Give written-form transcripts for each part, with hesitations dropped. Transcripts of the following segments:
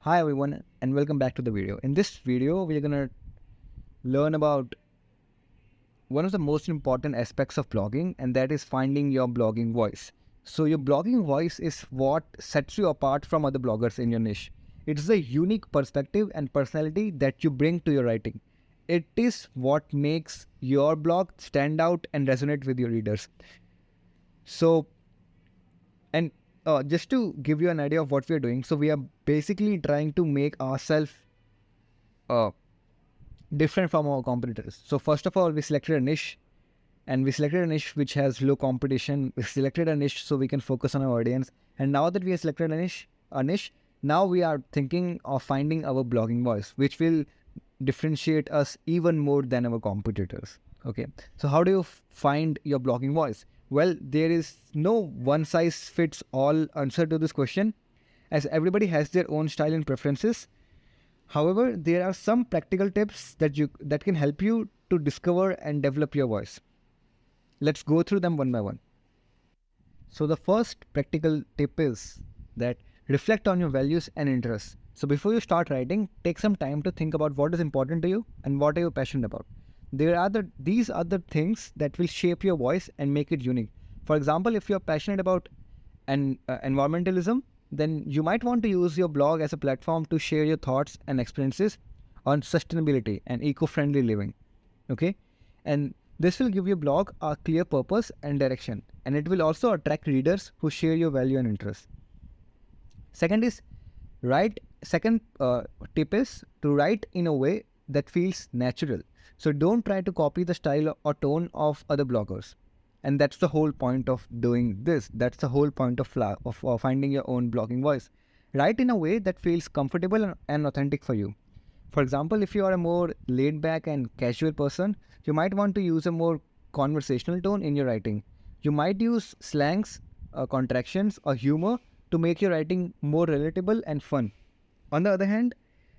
Hi everyone and welcome back to the video. In this video, we're gonna learn about one of the most important aspects of blogging, and that is finding your blogging voice. So your blogging voice is what sets you apart from other bloggers in your niche. It's the unique perspective and personality that you bring to your writing. It is what makes your blog stand out and resonate with your readers. So, and just to give you an idea of what we are doing, so we are basically trying to make ourselves uh, different from our competitors. So first of all, we selected a niche, and we selected a niche which has low competition. We selected a niche so we can focus on our audience. And now that we have selected a niche, now we are thinking of finding our blogging voice, which will differentiate us even more than our competitors. Okay, so how do you find your blogging voice? Well, there is no one size fits all answer to this question, as everybody has their own style and preferences. However, there are some practical tips that can help you to discover and develop your voice. Let's go through them one by one. So the first practical tip is that reflect on your values and interests. So before you start writing, take some time to think about what is important to you and what are you passionate about. These are the things that will shape your voice and make it unique. For example, if you're passionate about environmentalism, then you might want to use your blog as a platform to share your thoughts and experiences on sustainability and eco-friendly living. Okay, and this will give your blog a clear purpose and direction, and it will also attract readers who share your value and interest. Second is write. Second tip is to write in a way that feels natural. So don't try to copy the style or tone of other bloggers, and that's the whole point of doing this. That's the whole point of finding your own blogging voice. Write in a way that feels comfortable and authentic for you. For example, if you are a more laid back and casual person, you might want to use a more conversational tone in your writing. You might use slangs, contractions, or humor to make your writing more relatable and fun. On the other hand,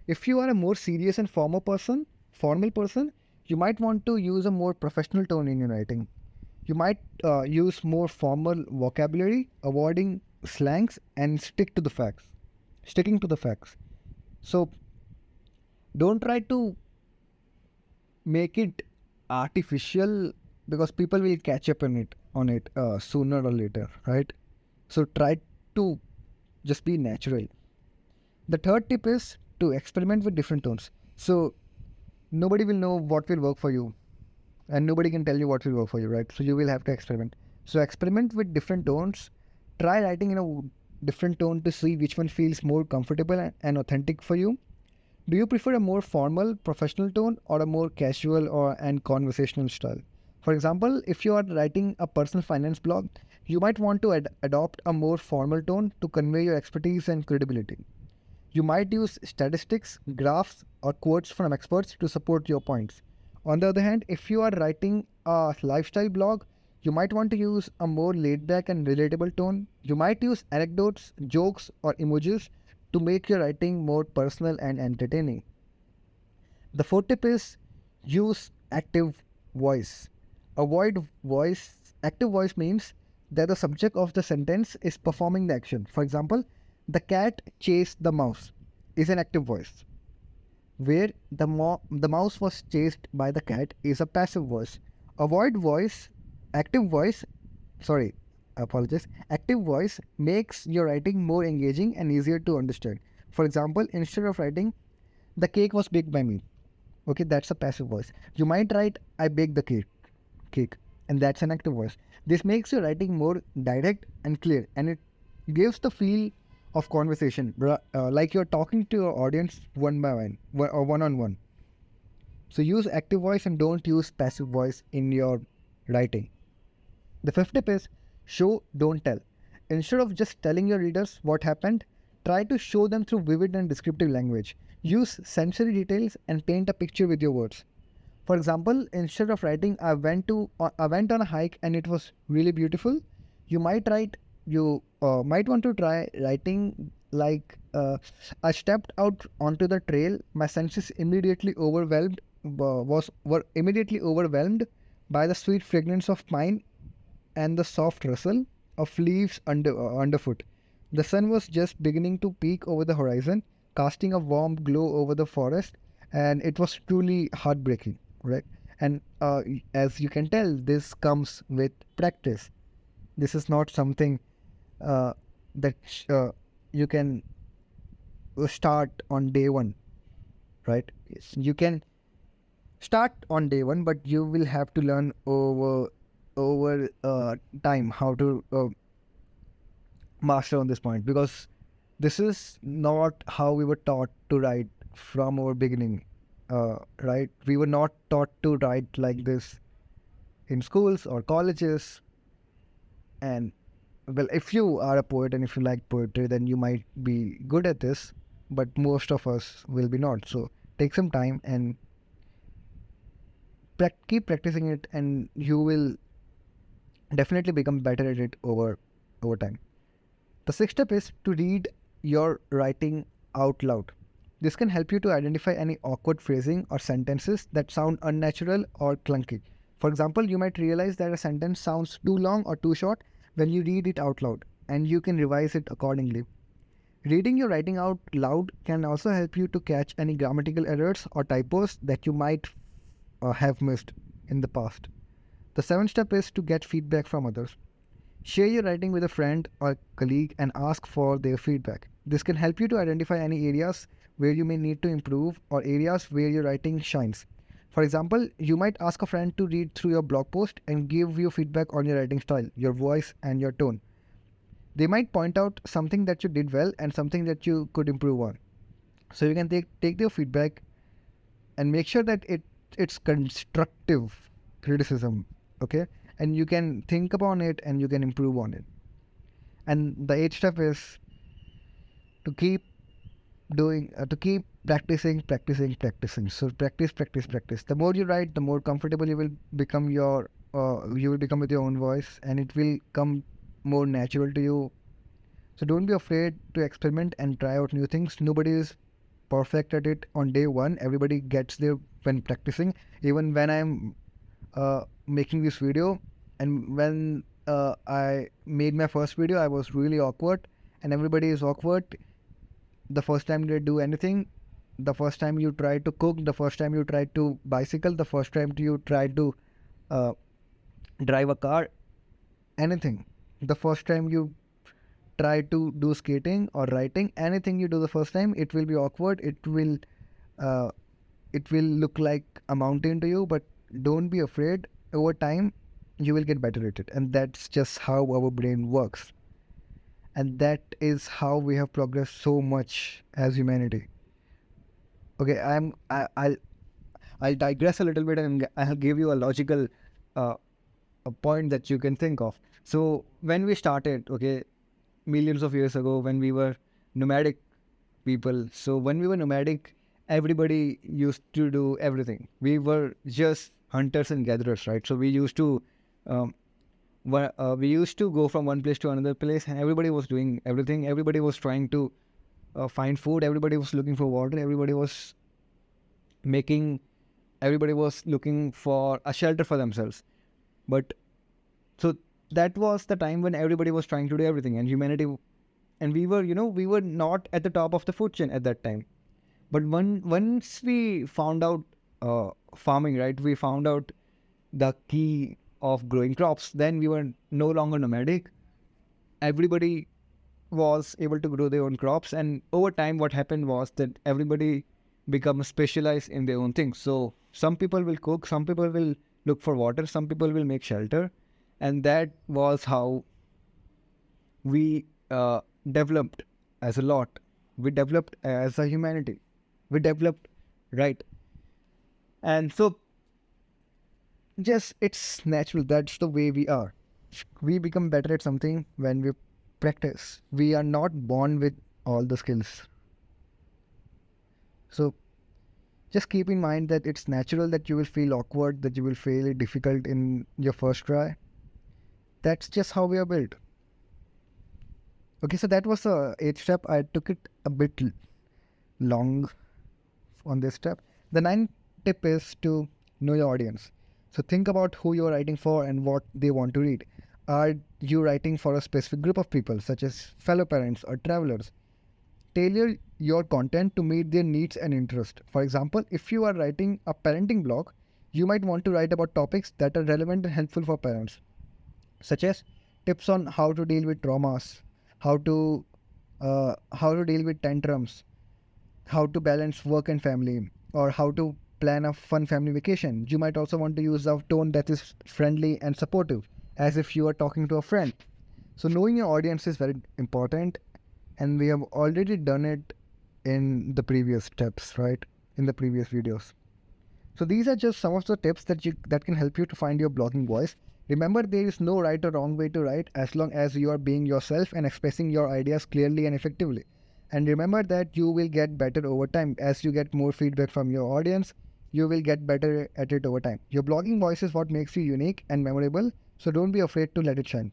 if you are a more serious and formal person, you might want to use a more professional tone in your writing. You might use more formal vocabulary, avoiding slangs, and sticking to the facts. So don't try to make it artificial, because people will catch up on it sooner or later, right? So try to just be natural. The third tip is to experiment with different tones. So nobody will know what will work for you, and nobody can tell you what will work for you, right? So you will have to experiment. So experiment with different tones. Try writing in a different tone to see which one feels more comfortable and authentic for you. Do you prefer a more formal, professional tone or a more casual or and conversational style? For example, if you are writing a personal finance blog, you might want to adopt a more formal tone to convey your expertise and credibility. You might use statistics, graphs, or quotes from experts to support your points. On the other hand, if you are writing a lifestyle blog, you might want to use a more laid back and relatable tone. You might use anecdotes, jokes, or emojis to make your writing more personal and entertaining. The fourth tip is use active voice. Avoid voice. Active voice means that the subject of the sentence is performing the action. For example, the cat chased the mouse is an active voice, where the mouse was chased by the cat is a passive voice. Avoid voice. Active voice, sorry, I apologize. Active voice makes your writing more engaging and easier to understand. For example, instead of writing, the cake was baked by me. Okay, that's a passive voice. You might write, I baked the cake, and that's an active voice. This makes your writing more direct and clear, and it gives the feel of conversation, like you're talking to your audience one by one or one on one. So use active voice and don't use passive voice in your writing. The fifth tip is show, don't tell. Instead of just telling your readers what happened, try to show them through vivid and descriptive language. Use sensory details and paint a picture with your words. For example, instead of writing I went on a hike and it was really beautiful, you might want to try writing like I stepped out onto the trail. My senses immediately overwhelmed was were immediately overwhelmed by the sweet fragrance of pine and the soft rustle of leaves underfoot. The sun was just beginning to peek over the horizon. casting a warm glow over the forest, and it was truly heartbreaking, right? And as you can tell, this comes with practice. This is not something uh, that you can start on day one, right? Yes, you can start on day one, but you will have to learn over time how to master on this point, because this is not how we were taught to write from our beginning. Right, we were not taught to write like this in schools or colleges. And well, if you are a poet and if you like poetry, then you might be good at this, but most of us will be not. So take some time and keep practicing it, and you will definitely become better at it over time. The sixth step is to read your writing out loud. This can help you to identify any awkward phrasing or sentences that sound unnatural or clunky. For example, you might realize that a sentence sounds too long or too short when you read it out loud, and you can revise it accordingly. Reading your writing out loud can also help you to catch any grammatical errors or typos that you might have missed in the past. The seventh step is to get feedback from others. Share your writing with a friend or colleague and ask for their feedback. This can help you to identify any areas where you may need to improve or areas where your writing shines. For example, you might ask a friend to read through your blog post and give you feedback on your writing style, your voice, and your tone. They might point out something that you did well and something that you could improve on. So you can take their feedback and make sure that it's constructive criticism, okay? And you can think upon it and you can improve on it. And the eighth step is to keep to keep practicing. So practice. The more you write, the more comfortable you will become with your own voice, and it will come more natural to you. So don't be afraid to experiment and try out new things. Nobody is perfect at it on day one. Everybody gets there when practicing. Even when I'm making this video, and when I made my first video, I was really awkward, and everybody is awkward the first time they do anything. The first time you try to cook, the first time you try to bicycle, the first time you try to uh, drive a car, anything. The first time you try to do skating or writing, anything you do the first time, it will be awkward. Uh, it will look like a mountain to you, but don't be afraid. Over time, you will get better at it, and that's just how our brain works. And that is how we have progressed so much as humanity. Okay, I'll digress a little bit, and I'll give you a logical uh, a point that you can think of. So when we started, okay, millions of years ago, when we were nomadic people. So when we were nomadic, everybody used to do everything. We were just hunters and gatherers, right? So um, we used to go from one place to another place, and everybody was doing everything. Everybody was trying to find food. Everybody was looking for water. Making. Everybody was looking for a shelter for themselves. But so that was the time when everybody was trying to do everything, and humanity, and we were not at the top of the food chain at that time. But once we found out farming, right, we found out the key of growing crops. Then we were no longer nomadic. Everybody was able to grow their own crops, and over time what happened was that everybody become specialized in their own things. So some people will cook, some people will look for water, some people will make shelter, and that was how we developed as a lot. We developed as a humanity. We developed, right? And so just it's natural. That's the way we are. We become better at something when we practice. We are not born with all the skills. So just keep in mind that it's natural that you will feel awkward, that you will feel it difficult in your first try. That's just how we are built. Okay, so that was the eighth step. I took it a bit long on this step. The ninth tip is to know your audience. So think about who you're writing for and what they want to read. Are you writing for a specific group of people, such as fellow parents or travelers? tailor your content to meet their needs and interest. For example, if you are writing a parenting blog, you might want to write about topics that are relevant and helpful for parents, such as tips on how to deal with traumas, how to deal with tantrums, how to balance work and family, or how to plan a fun family vacation. You might also want to use a tone that is friendly and supportive, as if you are talking to a friend. So knowing your audience is very important, and we have already done it in the previous steps, right? In the previous videos. So these are just some of the tips that can help you to find your blogging voice. Remember, there is no right or wrong way to write as long as you are being yourself and expressing your ideas clearly and effectively. And remember that you will get better over time. As you get more feedback from your audience, you will get better at it over time. Your blogging voice is what makes you unique and memorable, so don't be afraid to let it shine.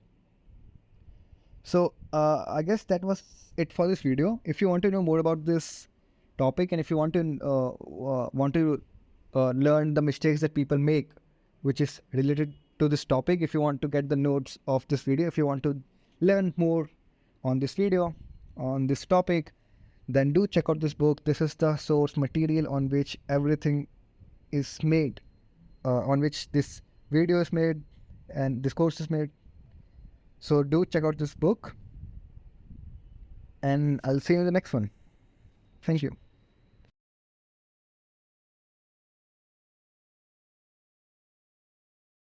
So I guess that was it for this video. If you want to know more about this topic, and if you want to learn the mistakes that people make, which is related to this topic, if you want to get the notes of this video, if you want to learn more on this video, on this topic, then do check out this book. This is the source material on which everything is made, on which this video is made and this course is made. So do check out this book, and I'll see you in the next one. Thank you.